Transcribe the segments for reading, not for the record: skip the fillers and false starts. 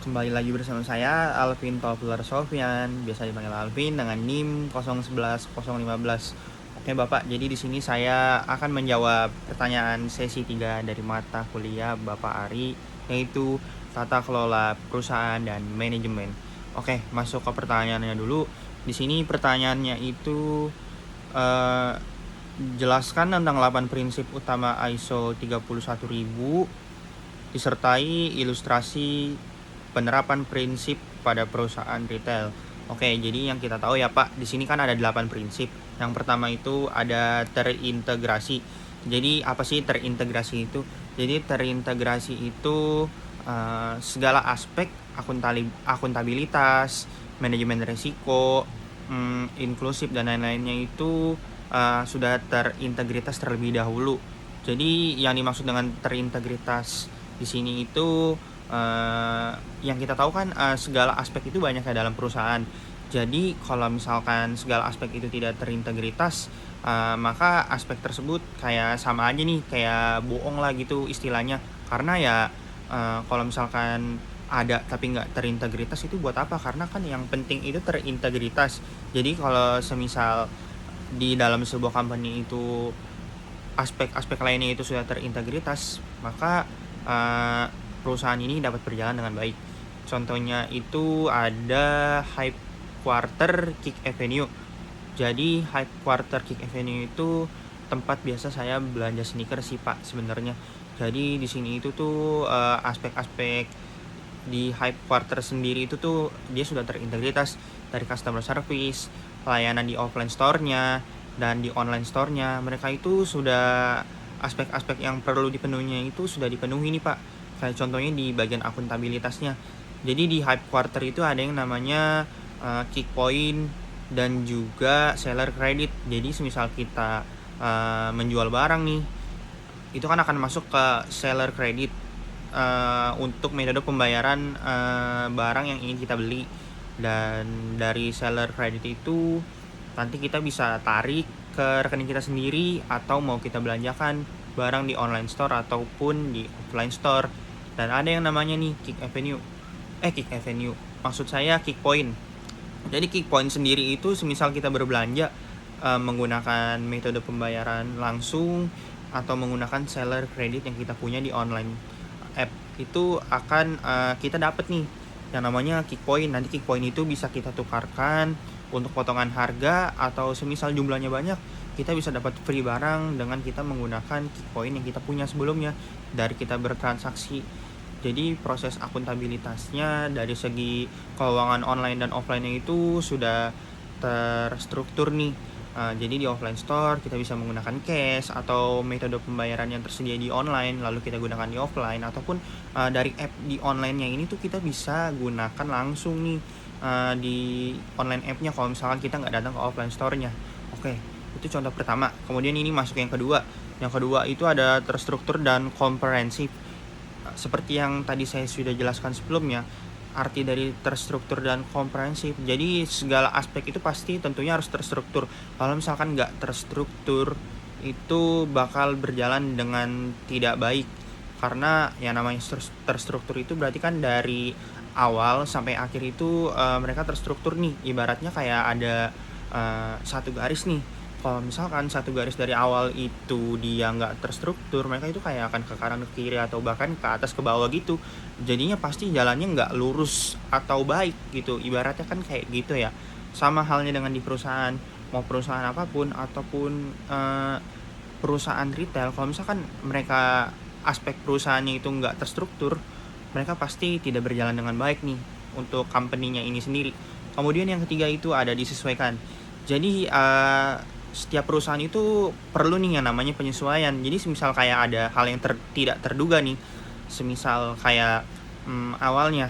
Kembali lagi bersama saya Alvin Taufilar Sofyan, biasa dipanggil Alvin dengan NIM 011015. Oke Bapak, jadi di sini saya akan menjawab pertanyaan sesi 3 dari mata kuliah Bapak Ari, yaitu tata kelola perusahaan dan manajemen. Oke, masuk ke pertanyaannya dulu. Di sini pertanyaannya itu eh, jelaskan tentang 8 prinsip utama ISO 31000 disertai ilustrasi penerapan prinsip pada perusahaan retail. Oke, jadi yang kita tahu ya Pak, di sini kan ada 8 prinsip. Yang pertama itu ada terintegrasi. Jadi apa sih terintegrasi itu? Jadi terintegrasi itu segala aspek akuntabilitas, manajemen risiko, inklusif dan lain-lainnya itu sudah terintegritas terlebih dahulu. Jadi yang dimaksud dengan terintegritas di sini itu yang kita tahu kan segala aspek itu banyak ya dalam perusahaan. Jadi kalau misalkan segala aspek itu tidak terintegritas, maka aspek tersebut kayak sama aja nih, kayak bohong lah gitu istilahnya. Karena ya kalau misalkan ada tapi nggak terintegritas itu buat apa? Karena kan yang penting itu terintegritas. Jadi kalau semisal di dalam sebuah company itu aspek-aspek lainnya itu sudah terintegritas, maka perusahaan ini dapat berjalan dengan baik. Contohnya itu ada Hype Quarter Kick Avenue. Jadi Hype Quarter Kick Avenue itu tempat biasa saya belanja sneakers sih Pak sebenarnya. Jadi di sini itu tuh aspek-aspek di Hype Quarter sendiri itu tuh dia sudah terintegritas dari customer service, pelayanan di offline store-nya, dan di online store-nya. Mereka itu sudah aspek-aspek yang perlu dipenuhinya itu sudah dipenuhi nih Pak. Kayak contohnya di bagian akuntabilitasnya. Jadi di Hype Quarter itu ada yang namanya kick point dan juga seller credit. Jadi semisal kita menjual barang nih, itu kan akan masuk ke seller credit untuk metode pembayaran barang yang ingin kita beli. Dan dari seller credit itu nanti kita bisa tarik ke rekening kita sendiri atau mau kita belanjakan barang di online store ataupun di offline store. Dan ada yang namanya nih Kick Avenue. Maksud saya Kick Point. Jadi Kick Point sendiri itu semisal kita berbelanja menggunakan metode pembayaran langsung atau menggunakan seller credit yang kita punya di online app, itu akan kita dapat nih yang namanya Kick Point. Nanti Kick Point itu bisa kita tukarkan untuk potongan harga, atau semisal jumlahnya banyak kita bisa dapat free barang dengan kita menggunakan Kick Point yang kita punya sebelumnya dari kita bertransaksi. Jadi proses akuntabilitasnya dari segi keuangan online dan offline-nya itu sudah terstruktur nih. Jadi di offline store kita bisa menggunakan cash atau metode pembayaran yang tersedia di online lalu kita gunakan di offline, ataupun dari app di online-nya ini tuh kita bisa gunakan langsung nih di online app-nya kalau misalkan kita nggak datang ke offline store-nya. Oke, itu contoh pertama. Kemudian ini masuk yang kedua. Yang kedua itu ada terstruktur dan komprehensif. Seperti yang tadi saya sudah jelaskan sebelumnya, arti dari terstruktur dan komprehensif. Jadi segala aspek itu pasti tentunya harus terstruktur. Kalau misalkan nggak terstruktur, itu bakal berjalan dengan tidak baik. Karena yang namanya terstruktur itu berarti kan dari awal sampai akhir itu mereka terstruktur nih. Ibaratnya kayak ada satu garis nih. Kalau misalkan satu garis dari awal itu dia nggak terstruktur, mereka itu kayak akan ke kanan ke kiri atau bahkan ke atas ke bawah gitu. Jadinya pasti jalannya nggak lurus atau baik gitu. Ibaratnya kan kayak gitu ya. Sama halnya dengan di perusahaan, mau perusahaan apapun ataupun perusahaan retail, kalau misalkan mereka aspek perusahaannya itu nggak terstruktur, mereka pasti tidak berjalan dengan baik nih untuk company-nya ini sendiri. Kemudian yang ketiga itu ada disesuaikan. Jadi setiap perusahaan itu perlu nih yang namanya penyesuaian. Jadi semisal kayak ada hal yang tidak terduga nih, semisal kayak awalnya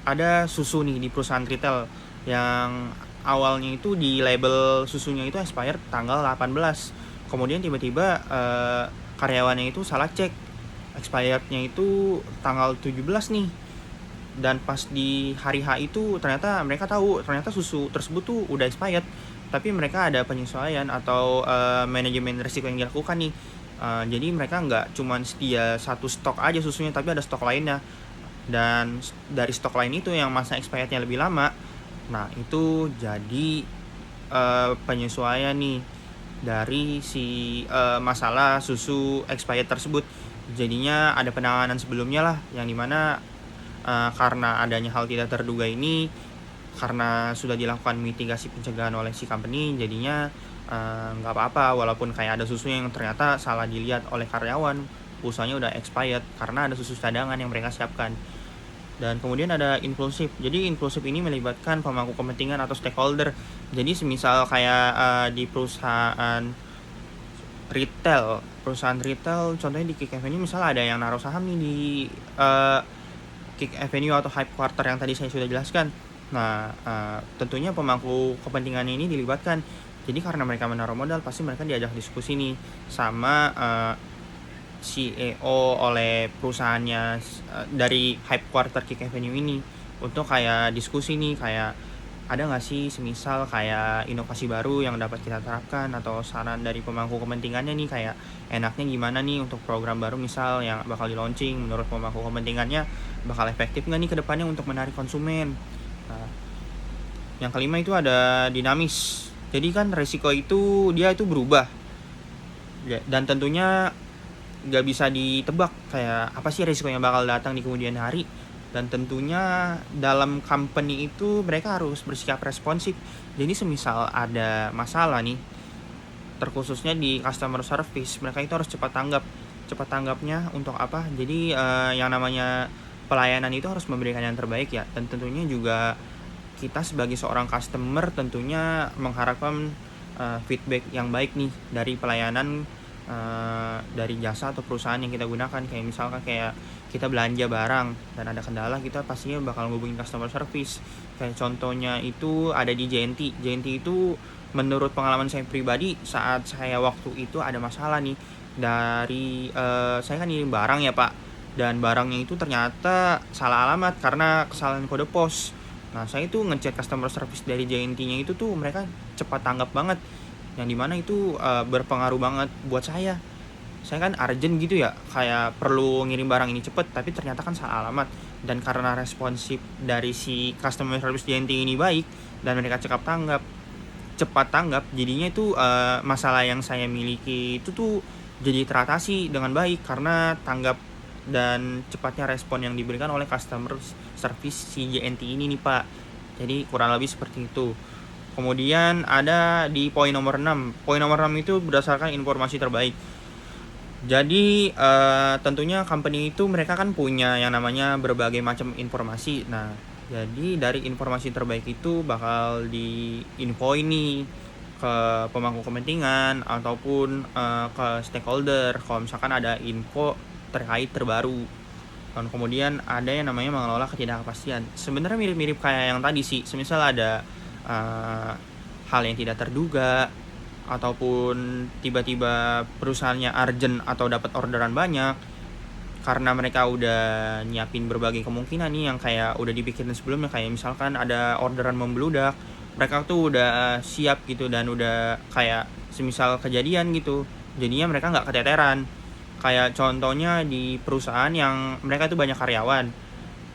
ada susu nih di perusahaan retail yang awalnya itu di label susunya itu expired tanggal 18. Kemudian tiba-tiba karyawannya itu salah cek, expirednya itu tanggal 17 nih. Dan pas di hari H itu ternyata mereka tahu ternyata susu tersebut tuh udah expired, tapi mereka ada penyesuaian atau manajemen risiko yang dilakukan nih. Jadi mereka nggak cuma sedia satu stok aja susunya, tapi ada stok lainnya. dan dari stok lain itu yang masa expirednya lebih lama, nah itu jadi penyesuaian nih dari si masalah susu expired tersebut. Jadinya ada penanganan sebelumnya lah, yang dimana karena adanya hal tidak terduga ini, karena sudah dilakukan mitigasi pencegahan oleh si company, jadinya nggak apa-apa walaupun kayak ada susu yang ternyata salah dilihat oleh karyawan, pulsanya udah expired karena ada susu cadangan yang mereka siapkan. Dan kemudian ada inklusif. Jadi inklusif ini melibatkan pemangku kepentingan atau stakeholder. Jadi semisal kayak di perusahaan retail contohnya di Kick Avenue, misalnya ada yang naruh saham nih di Kick Avenue atau Hype Quarter yang tadi saya sudah jelaskan. Nah, tentunya pemangku kepentingan ini dilibatkan. Jadi karena mereka menaruh modal, pasti mereka diajak diskusi nih sama CEO oleh perusahaannya dari Hype Quarter Kick Avenue ini, untuk kayak diskusi nih, kayak ada nggak sih semisal kayak inovasi baru yang dapat kita terapkan, atau saran dari pemangku kepentingannya nih, kayak enaknya gimana nih untuk program baru misal yang bakal di launching, menurut pemangku kepentingannya bakal efektif nggak nih ke depannya untuk menarik konsumen. Nah, yang kelima itu ada dinamis. Jadi kan resiko itu dia itu berubah dan tentunya nggak bisa ditebak kayak apa sih resiko yang bakal datang di kemudian hari. Dan tentunya dalam company itu mereka harus bersikap responsif. Jadi semisal ada masalah nih, terkhususnya di customer service, mereka itu harus cepat tanggapnya untuk apa, jadi yang namanya pelayanan itu harus memberikan yang terbaik ya. Dan tentunya juga kita sebagai seorang customer tentunya mengharapkan feedback yang baik nih dari pelayanan dari jasa atau perusahaan yang kita gunakan. Kayak misalkan kayak kita belanja barang dan ada kendala, kita pastinya bakal ngubungin customer service. Kayak contohnya itu ada di JNT. JNT itu menurut pengalaman saya pribadi, saat saya waktu itu ada masalah nih dari saya kan ngirim barang ya Pak, dan barangnya itu ternyata salah alamat karena kesalahan kode pos. Nah, saya itu ngechat customer service dari JNT-nya itu tuh mereka cepat tanggap banget, yang dimana itu berpengaruh banget buat saya. Saya kan urgent gitu ya, kayak perlu ngirim barang ini cepet, tapi ternyata kan salah alamat. Dan karena responsif dari si customer service JNT ini baik dan mereka cepat tanggap, jadinya itu masalah yang saya miliki itu tuh jadi teratasi dengan baik karena tanggap dan cepatnya respon yang diberikan oleh customer service si JNT ini nih Pak. Jadi kurang lebih seperti itu. Kemudian ada di poin nomor 6. Poin nomor 6 itu berdasarkan informasi terbaik. Jadi tentunya company itu mereka kan punya yang namanya berbagai macam informasi. Nah, jadi dari informasi terbaik itu bakal diinfoin nih ke pemangku kepentingan ataupun ke stakeholder kalau misalkan ada info terkait terbaru. Dan kemudian ada yang namanya mengelola ketidakpastian. Sebenarnya mirip-mirip kayak yang tadi sih. Semisal ada hal yang tidak terduga, ataupun tiba-tiba perusahaannya urgent atau dapat orderan banyak, karena mereka udah nyiapin berbagai kemungkinan nih yang kayak udah dipikirin sebelumnya. Kayak misalkan ada orderan membludak, mereka tuh udah siap gitu dan udah kayak semisal kejadian gitu, jadinya mereka nggak keteteran. Kayak contohnya di perusahaan yang mereka tuh banyak karyawan,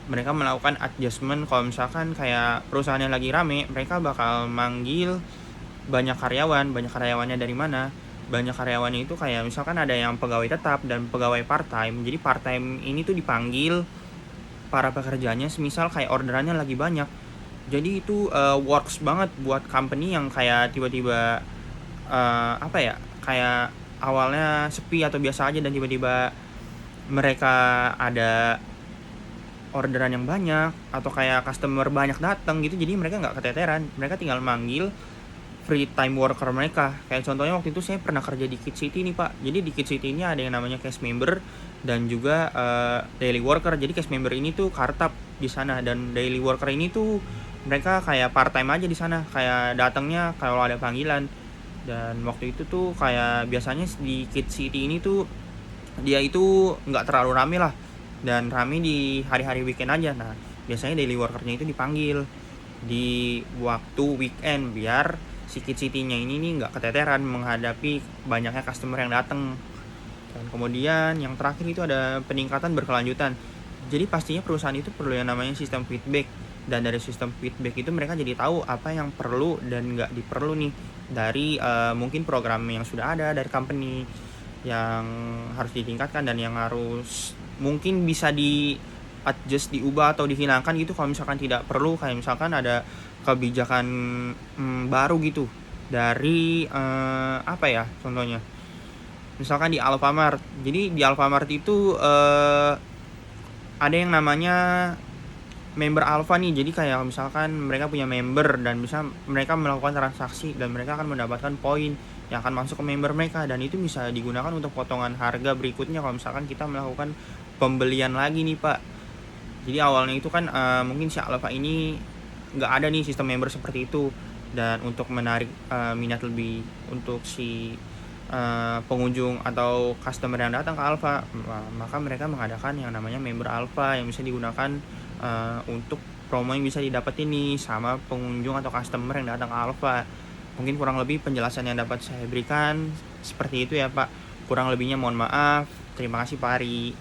mereka melakukan adjustment. Kalau misalkan kayak perusahaan yang lagi rame, mereka bakal manggil banyak karyawannya dari mana? Banyak karyawannya itu kayak misalkan ada yang pegawai tetap dan pegawai part time. Jadi part time ini tuh dipanggil para pekerjanya semisal kayak orderannya lagi banyak. Jadi itu works banget buat company yang kayak tiba-tiba apa ya, kayak awalnya sepi atau biasa aja dan tiba-tiba mereka ada orderan yang banyak atau kayak customer banyak datang gitu. Jadi mereka nggak keteteran, mereka tinggal manggil free time worker mereka. Kayak contohnya waktu itu saya pernah kerja di Kid City nih Pak. Jadi di Kid City ini ada yang namanya cash member dan juga daily worker. Jadi cash member ini tuh kartap di sana, dan daily worker ini tuh mereka kayak part time aja di sana, kayak datangnya kalau ada panggilan. Dan waktu itu tuh kayak biasanya di Kid City ini tuh dia itu nggak terlalu rame lah, dan rame di hari-hari weekend aja. Nah, biasanya daily workernya itu dipanggil di waktu weekend biar si Kid City-nya ini nih nggak keteteran menghadapi banyaknya customer yang datang. Dan kemudian yang terakhir itu ada peningkatan berkelanjutan. Jadi pastinya perusahaan itu perlu yang namanya sistem feedback, dan dari sistem feedback itu mereka jadi tahu apa yang perlu dan nggak diperlu nih dari mungkin program yang sudah ada dari company yang harus ditingkatkan dan yang harus mungkin bisa di adjust, diubah atau dihilangkan gitu kalau misalkan tidak perlu. Kayak misalkan ada kebijakan baru gitu dari apa ya contohnya, misalkan di Alfamart. Jadi di Alfamart itu ada yang namanya member Alfa nih. Jadi kayak misalkan mereka punya member dan bisa mereka melakukan transaksi dan mereka akan mendapatkan poin yang akan masuk ke member mereka, dan itu bisa digunakan untuk potongan harga berikutnya kalau misalkan kita melakukan pembelian lagi nih Pak. Jadi awalnya itu kan mungkin si Alfa ini nggak ada nih sistem member seperti itu, dan untuk menarik minat lebih untuk si pengunjung atau customer yang datang ke Alfa, maka mereka mengadakan yang namanya member Alfa yang bisa digunakan untuk promo yang bisa didapetin nih sama pengunjung atau customer yang datang ke Alfa. Mungkin kurang lebih penjelasan yang dapat saya berikan seperti itu ya Pak. Kurang lebihnya mohon maaf. Terima kasih Pak Ari.